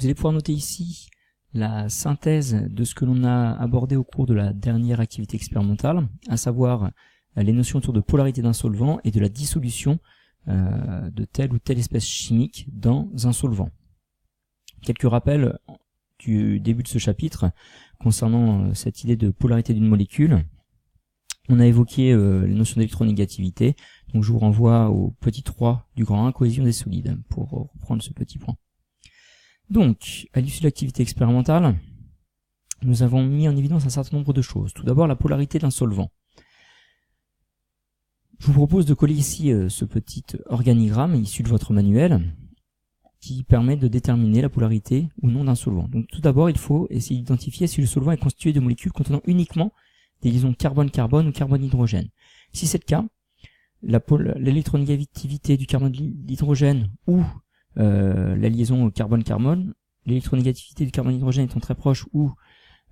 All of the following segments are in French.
Vous allez pouvoir noter ici la synthèse de ce que l'on a abordé au cours de la dernière activité expérimentale, à savoir les notions autour de polarité d'un solvant et de la dissolution de telle ou telle espèce chimique dans un solvant. Quelques rappels du début de ce chapitre concernant cette idée de polarité d'une molécule. On a évoqué les notions d'électronégativité, donc je vous renvoie au petit 3 du grand 1, cohésion des solides, pour reprendre ce petit point. Donc, à l'issue de l'activité expérimentale, nous avons mis en évidence un certain nombre de choses. Tout d'abord, la polarité d'un solvant. Je vous propose de coller ici ce petit organigramme issu de votre manuel qui permet de déterminer la polarité ou non d'un solvant. Donc tout d'abord, il faut essayer d'identifier si le solvant est constitué de molécules contenant uniquement des liaisons carbone-carbone ou carbone-hydrogène. Si c'est le cas, l'électronégativité du carbone d'hydrogène ou la liaison carbone-carbone, l'électronégativité du carbone-hydrogène étant très proche ou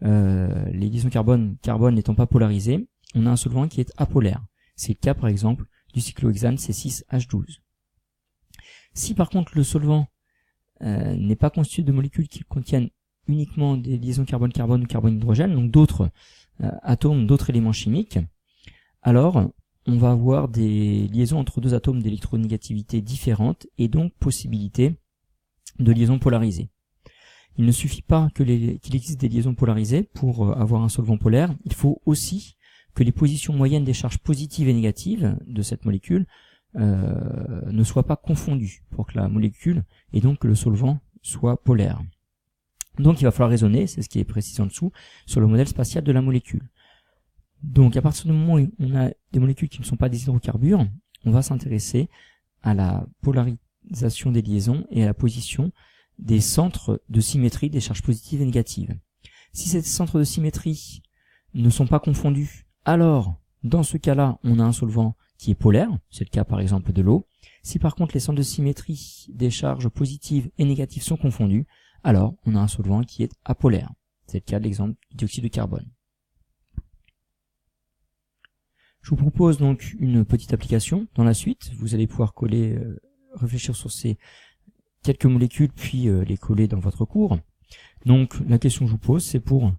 les liaisons carbone-carbone n'étant pas polarisées, on a un solvant qui est apolaire. C'est le cas par exemple du cyclohexane C6H12. Si par contre le solvant n'est pas constitué de molécules qui contiennent uniquement des liaisons carbone-carbone ou carbone-hydrogène, donc d'autres atomes, d'autres éléments chimiques, alors on va avoir des liaisons entre deux atomes d'électronégativité différentes et donc possibilité de liaisons polarisées. Il ne suffit pas qu'il existe des liaisons polarisées pour avoir un solvant polaire, il faut aussi que les positions moyennes des charges positives et négatives de cette molécule ne soient pas confondues pour que la molécule et donc que le solvant soit polaire. Donc il va falloir raisonner, c'est ce qui est précisé en dessous, sur le modèle spatial de la molécule. Donc à partir du moment où on a des molécules qui ne sont pas des hydrocarbures, on va s'intéresser à la polarisation des liaisons et à la position des centres de symétrie des charges positives et négatives. Si ces centres de symétrie ne sont pas confondus, alors dans ce cas-là, on a un solvant qui est polaire, c'est le cas par exemple de l'eau. Si par contre les centres de symétrie des charges positives et négatives sont confondus, alors on a un solvant qui est apolaire. C'est le cas de l'exemple du dioxyde de carbone. Je vous propose donc une petite application dans la suite. Vous allez pouvoir réfléchir sur ces quelques molécules puis les coller dans votre cours. Donc la question que je vous pose, c'est pour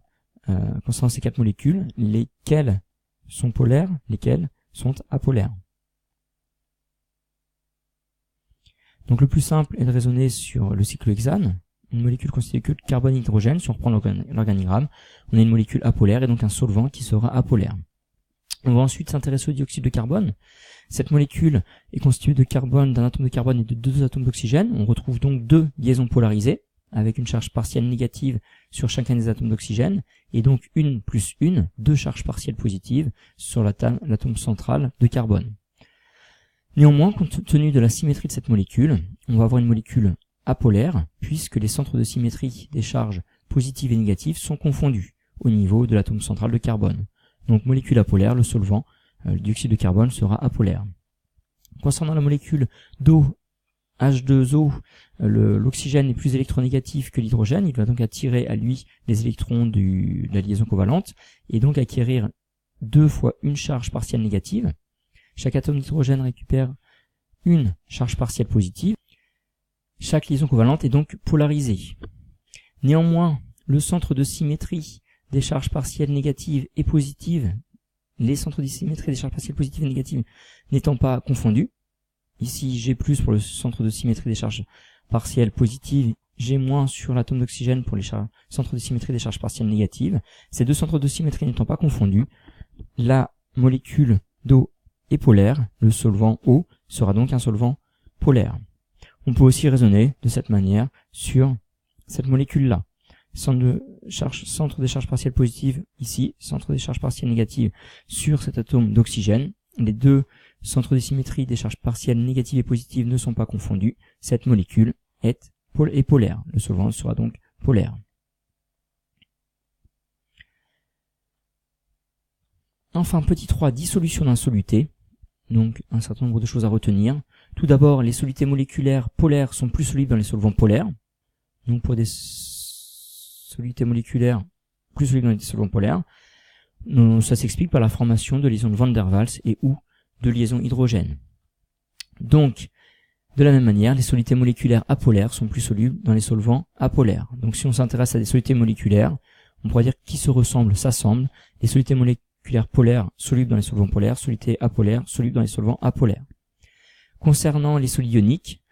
concernant ces 4 molécules, lesquelles sont polaires, lesquelles sont apolaires. Donc le plus simple est de raisonner sur le cyclohexane, une molécule constituée que de carbone et hydrogène. Si on reprend l'organigramme, on a une molécule apolaire et donc un solvant qui sera apolaire. On va ensuite s'intéresser au dioxyde de carbone. Cette molécule est constituée de carbone, d'un atome de carbone et de 2 atomes d'oxygène. On retrouve donc 2 liaisons polarisées, avec une charge partielle négative sur chacun des atomes d'oxygène, et donc 1 plus 1, 2 charges partielles positives sur l'atome central de carbone. Néanmoins, compte tenu de la symétrie de cette molécule, on va avoir une molécule apolaire, puisque les centres de symétrie des charges positives et négatives sont confondus au niveau de l'atome central de carbone. Donc molécule apolaire, le solvant, le dioxyde de carbone sera apolaire. Concernant la molécule d'eau, H2O, l'oxygène est plus électronégatif que l'hydrogène, il va donc attirer à lui les électrons de la liaison covalente et donc acquérir 2 fois une charge partielle négative. Chaque atome d'hydrogène récupère une charge partielle positive. Chaque liaison covalente est donc polarisée. Néanmoins, le centre de symétrie des charges partielles négatives et positives, les centres de symétrie des charges partielles positives et négatives n'étant pas confondus, ici G+ pour le centre de symétrie des charges partielles positives, G- sur l'atome d'oxygène pour les centres de symétrie des charges partielles négatives. Ces 2 centres de symétrie n'étant pas confondus, la molécule d'eau est polaire, le solvant eau sera donc un solvant polaire. On peut aussi raisonner de cette manière sur cette molécule-là. Centre des charges partielles positives ici, centre des charges partielles négatives sur cet atome d'oxygène. Les 2 centres de symétrie des charges partielles négatives et positives ne sont pas confondus. Cette molécule est polaire. Le solvant sera donc polaire. Enfin, petit 3, dissolution d'insoluté. Donc, un certain nombre de choses à retenir. Tout d'abord, les solutés moléculaires polaires sont plus solubles dans les solvants polaires. Donc, pour des solutés moléculaires plus solubles dans les solvants polaires, ça s'explique par la formation de liaisons de Van der Waals et ou de liaisons hydrogène. Donc, De la même manière, les solidités moléculaires apolaires sont plus solubles dans les solvants apolaires. Donc si on s'intéresse à des solidités moléculaires, on pourrait dire qui se ressemblent s'assemblent. Les solidités moléculaires polaires solubles dans les solvants polaires, solidités apolaires solubles dans les solvants apolaires. Concernant les solides ioniques,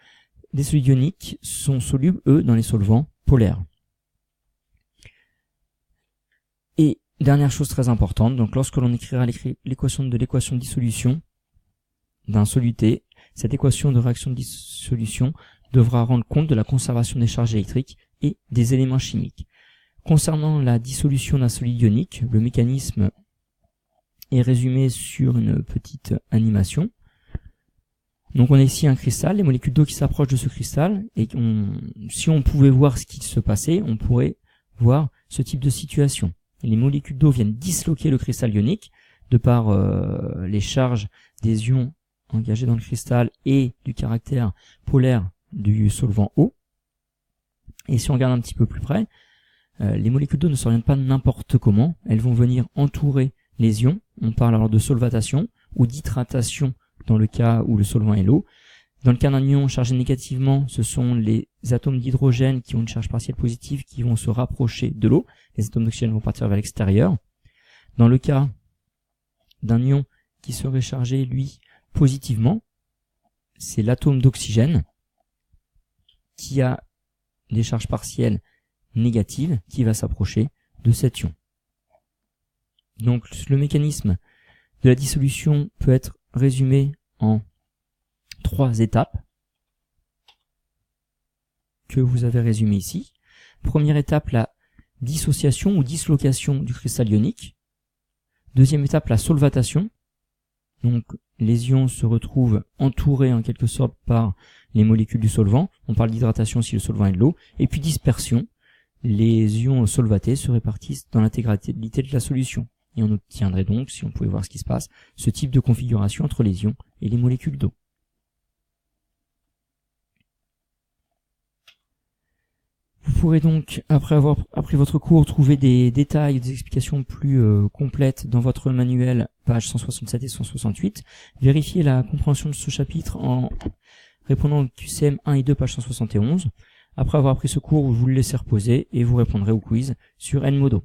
les solides ioniques sont solubles, eux, dans les solvants polaires. Et dernière chose très importante, donc lorsque l'on écrira l'équation de dissolution d'un soluté, cette équation de réaction de dissolution devra rendre compte de la conservation des charges électriques et des éléments chimiques. Concernant la dissolution d'un solide ionique, le mécanisme est résumé sur une petite animation. Donc on a ici un cristal, les molécules d'eau qui s'approchent de ce cristal, et si on pouvait voir ce qui se passait, on pourrait voir ce type de situation. Les molécules d'eau viennent disloquer le cristal ionique, de par les charges des ions engagés dans le cristal et du caractère polaire du solvant eau. Et si on regarde un petit peu plus près, les molécules d'eau ne s'orientent pas n'importe comment, elles vont venir entourer les ions. On parle alors de solvatation ou d'hydratation dans le cas où le solvant est l'eau. Dans le cas d'un ion chargé négativement, ce sont les atomes d'hydrogène qui ont une charge partielle positive qui vont se rapprocher de l'eau. Les atomes d'oxygène vont partir vers l'extérieur. Dans le cas d'un ion qui serait chargé, lui, positivement, c'est l'atome d'oxygène qui a des charges partielles négatives qui va s'approcher de cet ion. Donc le mécanisme de la dissolution peut être résumé en 3 étapes que vous avez résumées ici. Première étape, la dissociation ou dislocation du cristal ionique. Deuxième étape, la solvatation. Donc les ions se retrouvent entourés en quelque sorte par les molécules du solvant. On parle d'hydratation si le solvant est de l'eau. Et puis dispersion. Les ions solvatés se répartissent dans l'intégralité de la solution. Et on obtiendrait donc, si on pouvait voir ce qui se passe, ce type de configuration entre les ions et les molécules d'eau. Vous pourrez donc, après avoir appris votre cours, trouver des détails, des explications plus complètes dans votre manuel, pages 167 et 168. Vérifiez la compréhension de ce chapitre en répondant au QCM 1 et 2, page 171. Après avoir appris ce cours, vous le laissez reposer et vous répondrez au quiz sur Edmodo.